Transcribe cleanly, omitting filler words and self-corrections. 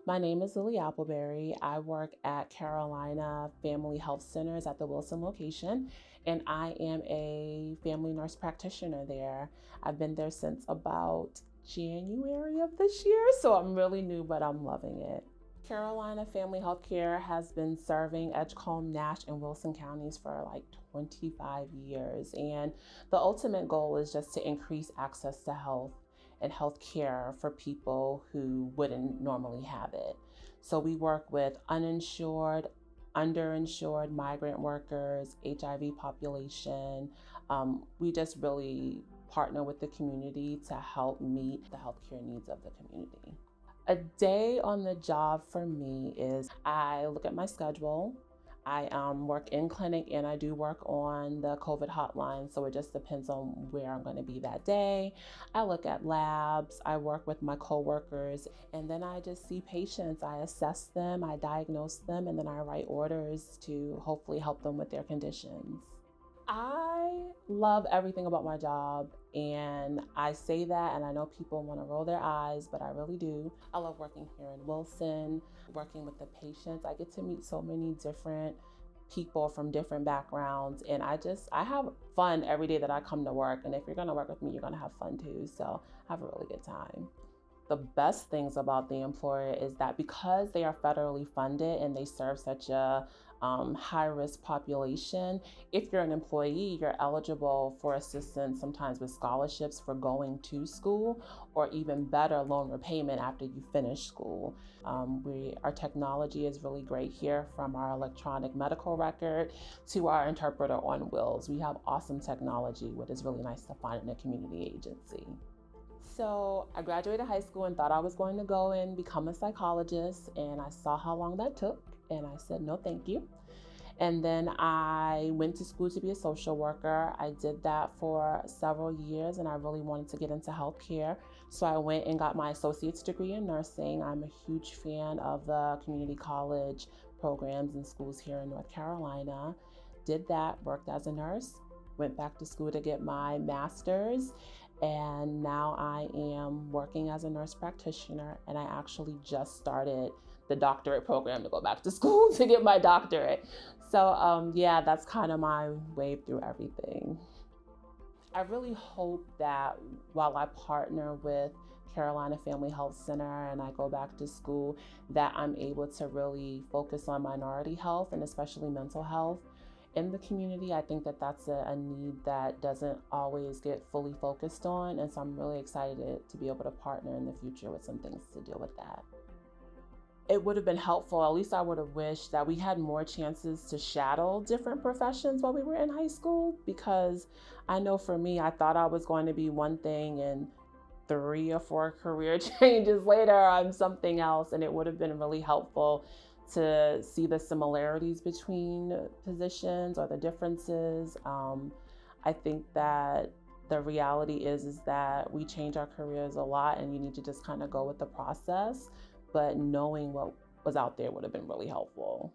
My name is Lily Appleberry. I work at Carolina Family Health Centers at the Wilson location, and I am a family nurse practitioner there. I've been there since about January of this year, so I'm really new, but I'm loving it. Carolina Family Healthcare has been serving Edgecombe, Nash, and Wilson counties for like 25 years. And the ultimate goal is just to increase access to health and health care for people who wouldn't normally have it. So we work with uninsured, underinsured migrant workers, HIV population. We just really partner with the community to help meet the healthcare needs of the community. A day on the job for me is I look at my schedule. I work in clinic and I do work on the COVID hotline, so it just depends on where I'm going to be that day. I look at labs, I work with my coworkers, and then I just see patients. I assess them, I diagnose them, and then I write orders to hopefully help them with their conditions. I love everything about my job, and I say that, and I know people want to roll their eyes, but I really do. I love working here in Wilson, working with the patients. I get to meet so many different people from different backgrounds, and I have fun every day that I come to work. And if you're going to work with me, you're going to have fun too. So I have a really good time. The best things about the employer is that because they are federally funded and they serve such a high-risk population, if you're an employee, you're eligible for assistance sometimes with scholarships for going to school, or even better, loan repayment after you finish school. Our technology is really great here, from our electronic medical record to our interpreter on wheels. We have awesome technology, which is really nice to find in a community agency. So I graduated high school and thought I was going to go and become a psychologist, and I saw how long that took, and I said no thank you. And then I went to school to be a social worker. I did that for several years, and I really wanted to get into healthcare. So I went and got my associate's degree in nursing. I'm a huge fan of the community college programs and schools here in North Carolina. Did that, worked as a nurse, went back to school to get my master's, and now I am working as a nurse practitioner, and I actually just started the doctorate program to go back to school to get my doctorate. So yeah, that's kind of my way through everything. I really hope that while I partner with Carolina Family Health Center and I go back to school, that I'm able to really focus on minority health and especially mental health in the community. I think that that's a need that doesn't always get fully focused on. And so I'm really excited to be able to partner in the future with some things to deal with that. It would have been helpful, at least I would have wished that we had more chances to shadow different professions while we were in high school, because I know for me, I thought I was going to be one thing, and 3 or 4 career changes later, I'm something else. And it would have been really helpful to see the similarities between positions or the differences. I think that the reality is that we change our careers a lot, and you need to just kind of go with the process. But knowing what was out there would have been really helpful.